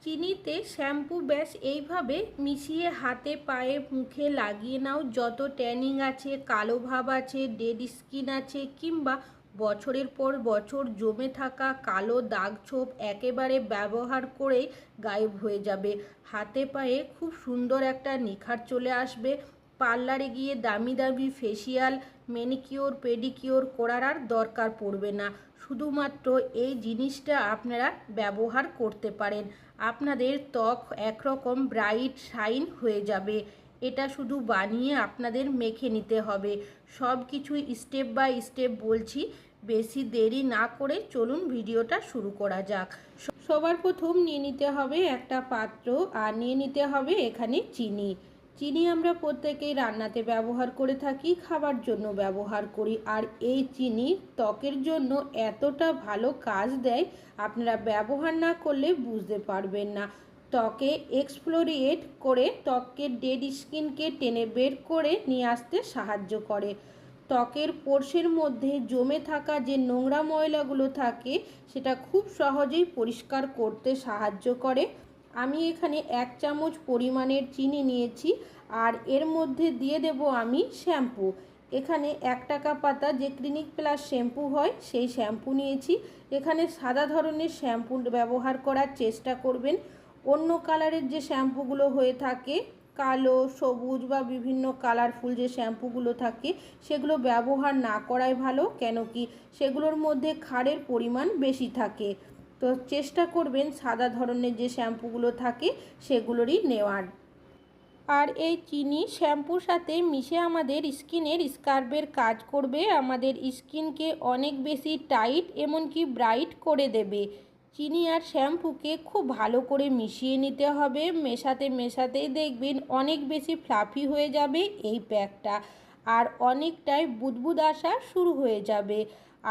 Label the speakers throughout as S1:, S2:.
S1: চিনিতে শ্যাম্পু ব্যাস এইভাবে মিশিয়ে হাতে পায়ে মুখে লাগিয়ে নাও। যত ট্যানিং আছে, কালো ভাব আছে, ডেড স্কিন আছে, কিংবা বছরের পর বছর জমে থাকা কালো দাগ ছোপ একেবারে ব্যবহার করেই গায়েব হয়ে যাবে। হাতে পায়ে খুব সুন্দর একটা নিখার চলে আসবে। পার্লারে গিয়ে দামি দামি ফেসিয়াল, ম্যানিকিওর, পেডিকিওর করার আর দরকার পড়বে না। শুধুমাত্র এই জিনিসটা আপনারা ব্যবহার করতে পারেন, আপনাদের ত্বক একরকম ব্রাইট শাইন হয়ে যাবে। এটা শুধু বানিয়ে আপনাদের মেখে নিতে হবে। সব কিছুই স্টেপ বাই স্টেপ বলছি, বেশি দেরি না করে চলুন ভিডিওটা শুরু করা যাক। সবার প্রথম নিয়ে নিতে হবে একটা পাত্র, আর নিয়ে নিতে হবে এখানে চিনি। চিনি আমরা প্রত্যেকেই রান্নাতে ব্যবহার করে থাকি, খাবার জন্য ব্যবহার করি। আর এই চিনি ত্বকের জন্য এতটা ভালো কাজ দেয়, আপনারা ব্যবহার না করলে বুঝতে পারবেন না। ত্বকে এক্সফোলিয়েট করে ত্বকের ডেড স্কিনকে টেনে বের করে নিয়ে আসতে সাহায্য করে। ত্বকের পোর্সের মধ্যে জমে থাকা যে নোংরা ময়লাগুলো থাকে সেটা খুব সহজেই পরিষ্কার করতে সাহায্য করে। আমি এখানে 1 চামচ পরিমাণের চিনি নিয়েছি, আর এর মধ্যে দিয়ে দেব আমি শ্যাম্পু। এখানে 1 টাকা পাতা যে ক্লিনিক প্লাস শ্যাম্পু হয় সেই শ্যাম্পু নিয়েছি। এখানে সাদা ধরনের শ্যাম্পু ব্যবহার করার চেষ্টা করবেন। অন্য কালারের যে শ্যাম্পুগুলো হয়ে থাকে, কালো, সবুজ বা বিভিন্ন কালারফুল যে শ্যাম্পুগুলো থাকে, সেগুলো ব্যবহার না করাই ভালো। কেন কি সেগুলোর মধ্যে ক্ষারের পরিমাণ বেশি থাকে। তো চেষ্টা করবেন সাদা ধরনের যে শ্যাম্পুগুলো থাকে সেগুলোরই নেওয়ার। আর এই চিনি শ্যাম্পুর সাথে মিশে আমাদের স্কিনের স্কার্বের কাজ করবে, আমাদের স্কিনকে অনেক বেশি টাইট এমনকি ব্রাইট করে দেবে। চিনি আর শ্যাম্পুকে খুব ভালো করে মিশিয়ে নিতে হবে। মেশাতে মেশাতেই দেখবেন অনেক বেশি ফ্লাফি হয়ে যাবে এই প্যাকটা, আর অনেকটাই বুদবুদ আসা শুরু হয়ে যাবে।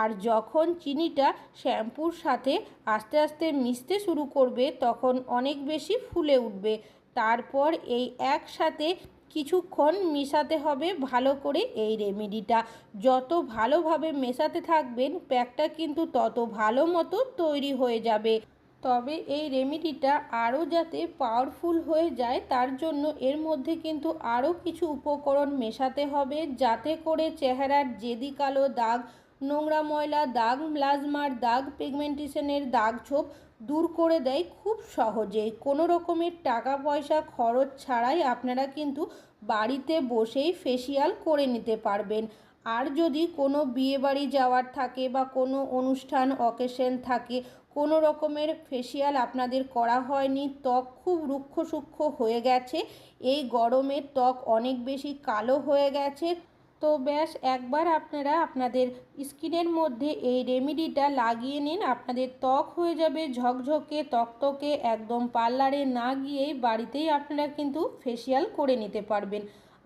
S1: আর যখন চিনিটা শ্যাম্পুর সাথে আস্তে আস্তে মিশতে শুরু করবে তখন অনেক বেশি ফুলে উঠবে। তারপর এই একসাথে কিছুক্ষণ মেশাতে হবে ভালো করে। এই রেমেডিটা যত ভালোভাবে মেশাতে থাকবেন প্যাকটা কিন্তু তত ভালো মতো তৈরি হয়ে যাবে। তবে এই রেমেডিটা আরও যাতে পাওয়ারফুল হয়ে যায় তার জন্য এর মধ্যে কিন্তু আরও কিছু উপকরণ মেশাতে হবে, যাতে করে চেহারার জেদি কালো দাগ, নোংরা ময়লা দাগ, প্লাজমার দাগ, পিগমেন্টেশনের দাগ ছোপ দূর করে দেয় খুব সহজেই। কোনো রকমের টাকা পয়সা খরচ ছাড়াই আপনারা কিন্তু বাড়িতে বসেই ফেসিয়াল করে নিতে পারবেন। আর যদি কোনো বিয়েবাড়ি যাওয়ার থাকে বা কোনো অনুষ্ঠান অকেশন থাকে, কোনো রকমের ফেসিয়াল আপনাদের করা হয়নি, ত্বক খুব রুক্ষ সূক্ষ্ম হয়ে গেছে, এই গরমে ত্বক অনেক বেশি কালো হয়ে গেছে, তো ব্যাস একবার আপনারা আপনাদের স্কিনের মধ্যে এই রেমেডিটা লাগিয়ে নিন, আপনাদের ত্বক হয়ে যাবে ঝকঝকে তকতকে। একদম পার্লারে না গিয়েই বাড়িতেই আপনারা কিন্তু ফেসিয়াল করে নিতে পারবেন।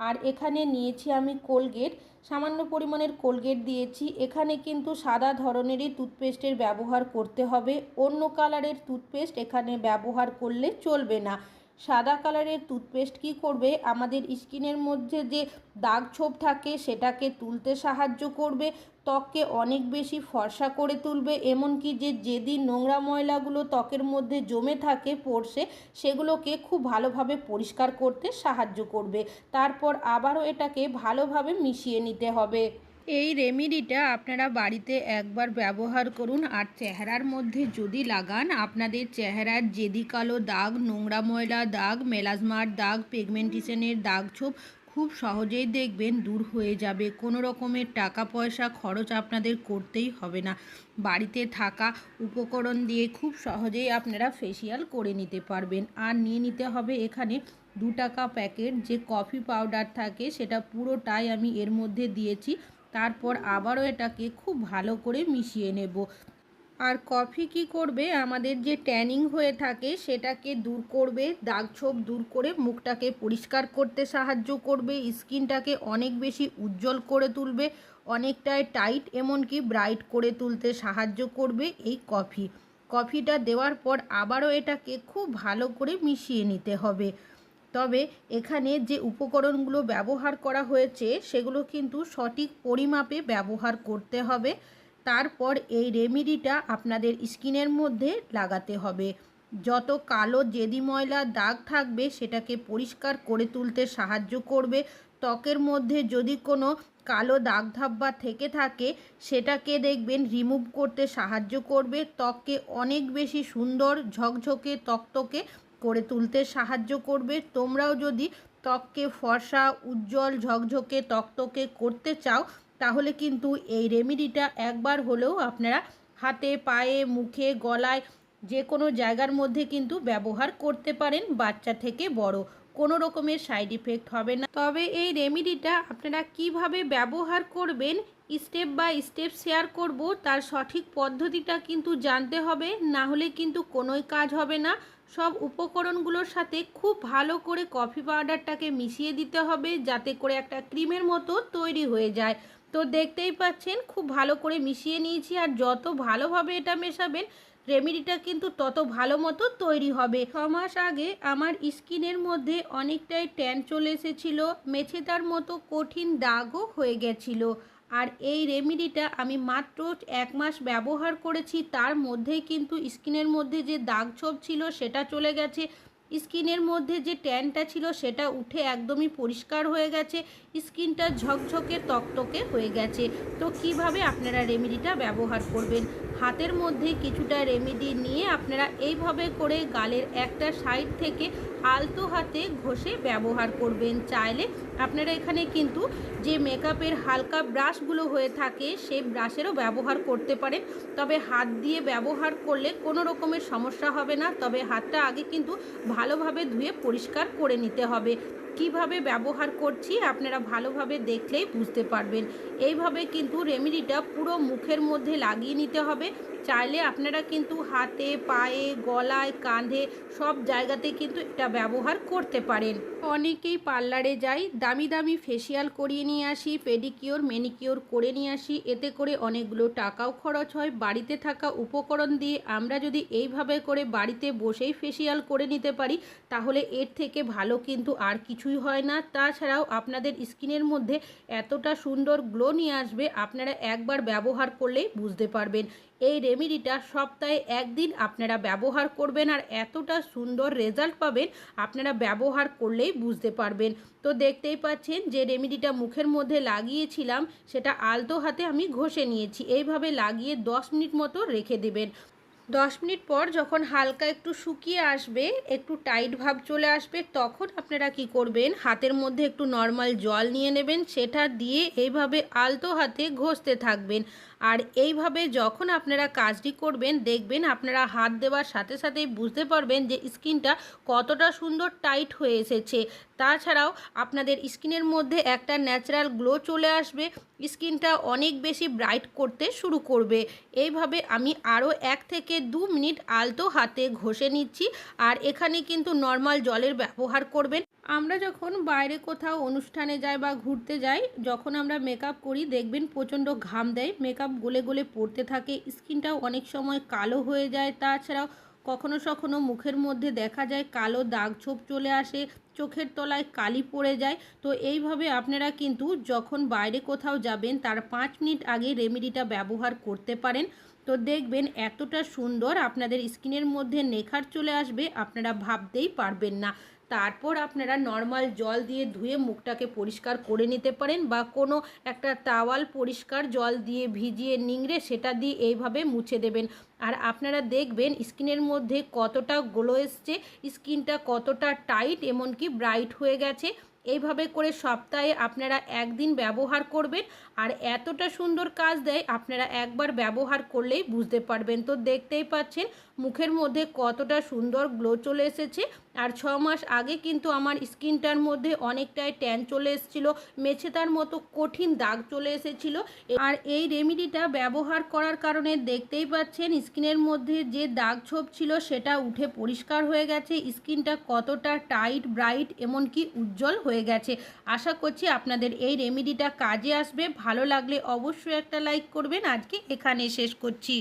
S1: আর এখানে নিয়েছি আমি কোলগেট, সামান্য পরিমাণের কোলগেট দিয়েছি। এখানে কিন্তু সাদা ধরনেরই টুথপেস্টের ব্যবহার করতে হবে, অন্য কালারের টুথপেস্ট এখানে ব্যবহার করলে চলবে না। সাদা কালারের টুথপেস্ট কী করবে, আমাদের স্কিনের মধ্যে যে দাগ ছোপ থাকে সেটাকে তুলতে সাহায্য করবে, ত্বককে অনেক বেশি ফর্সা করে তুলবে, এমনকি যে যেদিন নোংরা ময়লাগুলো ত্বকের মধ্যে জমে থাকে পোর্সে সেগুলোকে খুব ভালোভাবে পরিষ্কার করতে সাহায্য করবে। তারপর আবারও এটাকে ভালোভাবে মিশিয়ে নিতে হবে। এই রেমেডিটা আপনারা বাড়িতে একবার ব্যবহার করুন, আর চেহারার মধ্যে যদি লাগান আপনাদের চেহারার জেদি কালো দাগ, নোংরা ময়লা দাগ, মেলাজমার দাগ, পিগমেন্টেশনের দাগ ছোপ খুব সহজেই দেখবেন দূর হয়ে যাবে। কোনো রকমের টাকা পয়সা খরচ আপনাদের করতেই হবে না, বাড়িতে থাকা উপকরণ দিয়ে খুব সহজেই আপনারা ফেসিয়াল করে নিতে পারবেন। আর নিয়ে নিতে হবে এখানে 2 টাকা প্যাকেট যে কফি পাউডার থাকে, সেটা পুরোটাই আমি এর মধ্যে দিয়েছি। তারপর আবারও এটাকে খুব ভালো করে মিশিয়ে নেব। আর কফি কি করবে, আমাদের যে ট্যানিং হয়ে থাকে সেটাকে দূর করবে, দাগ ছোপ দূর করে মুখটাকে পরিষ্কার করতে সাহায্য করবে, স্কিনটাকে অনেক বেশি উজ্জ্বল করে তুলবে, অনেকটাই টাইট এমনকি ব্রাইট করে তুলতে সাহায্য করবে এই কফি। কফিটা দেওয়ার পর আবারও এটাকে খুব ভালো করে মিশিয়ে নিতে হবে। তবে এখানে যে উপকরণগুলো ব্যবহার করা হয়েছে সেগুলো কিন্তু সঠিক পরিমাপে ব্যবহার করতে হবে। তারপর এই রেমেডিটা আপনাদের স্কিনের মধ্যে লাগাতে হবে। যত কালো জেদি ময়লা দাগ থাকবে সেটাকে পরিষ্কার করে তুলতে সাহায্য করবে। ত্বকের মধ্যে যদি কোনো কালো দাগ ধাব্বা থেকে থাকে সেটাকে দেখবেন রিমুভ করতে সাহায্য করবে। ত্বককে অনেক বেশি সুন্দর ঝকঝকে তকতকে করে তুলতে সাহায্য করবে। তোমরাও যদি ত্বককে ফর্সা উজ্জ্বল ঝকঝকে তকতকে করতে চাও তাহলে কিন্তু এই রেমেডিটা একবার হলেও আপনারা হাতে পায়ে মুখে গলায় যে কোনো জায়গার মধ্যে কিন্তু ব্যবহার করতে পারেন। বাচ্চা থেকে বড় কোনো রকমের সাইড ইফেক্ট হবে না। তবে এই রেমেডিটা আপনারা কিভাবে ব্যবহার করবেন স্টেপ বাই স্টেপ শেয়ার করব, তার সঠিক পদ্ধতিটা কিন্তু জানতে হবে, না হলে কিন্তু কোনোই কাজ হবে না। সব উপকরণগুলোর সাথে খুব ভালো করে কফি পাউডারটাকে মিশিয়ে দিতে হবে যাতে করে একটা ক্রিমের মতো তৈরি হয়ে যায়। তো দেখতেই পাচ্ছেন খুব ভালো করে মিশিয়ে নিয়েছি, আর যত ভালোভাবে এটা মেশাবেন রেমেডিটা কিন্তু তত ভালো মতো তৈরি হবে। 6 মাস আগে আমার স্কিনের মধ্যে অনেকটাই ট্যান চলে এসেছিলো, মেছেতার মতো কঠিন দাগও হয়ে গেছিলো। আর এই রেমেডিটা আমি মাত্র 1 মাস ব্যবহার করেছি, তার মধ্যেই কিন্তু স্কিনের মধ্যে যে দাগ ছোপ ছিল সেটা চলে গেছে, স্কিনের মধ্যে যে ট্যানটা ছিল সেটা উঠে একদমই পরিষ্কার হয়ে গেছে, স্কিনটা ঝকঝকে তকতকে হয়ে গেছে। তো কিভাবে আপনারা রেমেডিটা ব্যবহার করবেন, হাতের মধ্যে কিছুটা রেমেডি নিয়ে আপনারা এইভাবে করে গালের একটা সাইড থেকে আলতো হাতে ঘষে ব্যবহার করবেন। চাইলে আপনারা এখানে কিন্তু যে মেকআপের হালকা ব্রাশগুলো হয়ে থাকে সেই ব্রাশেরও ব্যবহার করতে পারেন, তবে হাত দিয়ে ব্যবহার করলে কোনো রকমের সমস্যা হবে না। তবে হাতটা আগে কিন্তু ভালোভাবে ধুয়ে পরিষ্কার করে নিতে হবে। কিভাবে ব্যবহার করছি আপনারা ভালোভাবে দেখলেই বুঝতে পারবেন। এইভাবে কিন্তু রেমেডিটা পুরো মুখের মধ্যে লাগিয়ে নিতে হবে। চাইলে আপনারা কিন্তু হাতে পায়ে গলায় কাঁধে সব জায়গাতে কিন্তু এটা ব্যবহার করতে পারেন। অনেকেই পার্লারে যাই, দামি দামি ফেসিয়াল করিয়ে নিয়ে আসি, পেডিকিওর ম্যানিকিওর করে নিয়ে আসি, এতে করে অনেকগুলো টাকাও খরচ হয়। বাড়িতে থাকা উপকরণ দিয়ে আমরা যদি এইভাবে করে বাড়িতে বসেই ফেসিয়াল করে নিতে পারি তাহলে এর থেকে ভালো কিন্তু আর কিছুই হয় না। তাছাড়াও আপনাদের স্কিনের মধ্যে এতটা সুন্দর গ্লো নিয়ে আসবে আপনারা একবার ব্যবহার করলেই বুঝতে পারবেন। এই রেমেডিটা সপ্তাহে 1 দিন আপনারা ব্যবহার করবেন আর এতটা সুন্দর রেজাল্ট পাবেন আপনারা ব্যবহার করলেই বুঝতে পারবেন। তো দেখতেই পাচ্ছেন যে রেমেডিটা মুখের মধ্যে লাগিয়েছিলাম সেটা আলতো হাতে আমি ঘষে নিয়েছি। এইভাবে লাগিয়ে 10 মিনিট মতো রেখে দেবেন। 10 মিনিট পর যখন হালকা একটু শুকিয়ে আসবে, একটু টাইট ভাব চলে আসবে, তখন আপনারা কি করবেন, হাতের মধ্যে একটু নর্মাল জল নিয়ে নেবেন, সেটা দিয়ে এইভাবে আলতো হাতে ঘষতে থাকবেন। আর এইভাবে যখন আপনারা কাজটি করবেন দেখবেন আপনারা হাত দেওয়ার সাথে সাথেই বুঝতে পারবেন যে স্কিনটা কতটা সুন্দর টাইট হয়ে এসেছে। তাছাড়াও আপনাদের স্কিনের মধ্যে একটা ন্যাচারাল গ্লো চলে আসবে, স্কিনটা অনেক বেশি ব্রাইট করতে শুরু করবে। এইভাবে আমি আরও 1 থেকে 2 মিনিট আলতো হাতে ঘষে নিচ্ছি। আর এখানে কিন্তু নর্মাল জলের ব্যবহার করবেন। আমরা যখন বাইরে কোথাও অনুষ্ঠানে যাই বা ঘুরতে যাই, যখন আমরা মেকআপ করি দেখবেন প্রচণ্ড ঘাম দেয়, মেকআপ গলে গলে পড়তে থাকে, স্কিনটাও অনেক সময় কালো হয়ে যায়। তাছাড়াও কখনো কখনো মুখের মধ্যে দেখা যায় কালো দাগ ছোপ চলে আসে, চোখের তলায় কালি পড়ে যায়। তো এইভাবে আপনারা কিন্তু যখন বাইরে কোথাও যাবেন তার 5 মিনিট আগে রেমেডিটা ব্যবহার করতে পারেন। তো দেখবেন এতটা সুন্দর আপনাদের স্কিনের মধ্যে নিখার চলে আসবে আপনারা ভাবতেই পারবেন না। তারপর আপনারা নর্মাল জল দিয়ে ধুয়ে মুখটাকে পরিষ্কার করে নিতে পারেন, বা কোনো একটা টাওয়াল পরিষ্কার জল দিয়ে ভিজিয়ে নিংড়ে সেটা দিয়ে এইভাবে মুছে দেবেন। আর আপনারা দেখবেন স্কিনের মধ্যে কতটা গ্লো এসছে, স্কিনটা কতটা টাইট এমনকি ব্রাইট হয়ে গেছে। এইভাবে করে সপ্তাহে আপনারা 1 দিন ব্যবহার করবেন আর এতটা সুন্দর কাজ দেয় আপনারা একবার ব্যবহার করলেই বুঝতে পারবেন। তো দেখতেই পাচ্ছেন মুখের মধ্যে কতটা সুন্দর গ্লো চলে এসেছে। আর 6 মাস আগে কিন্তু আমার স্কিনটার মধ্যে অনেকটাই ট্যান চলে এসেছিলো, মেছেতার মতো কঠিন দাগ চলে এসেছিলো। আর এই রেমেডিটা ব্যবহার করার কারণে দেখতেই পাচ্ছেন স্কিনের মধ্যে যে দাগ ছোপ ছিল সেটা উঠে পরিষ্কার হয়ে গেছে, স্কিনটা কতটা টাইট ব্রাইট এমনকি উজ্জ্বল হয়ে গেছে। আশা করছি আপনাদের এই রেমেডিটা কাজে আসবে। ভালো লাগলে অবশ্যই একটা লাইক করবেন। আজকে এখানে শেষ করছি।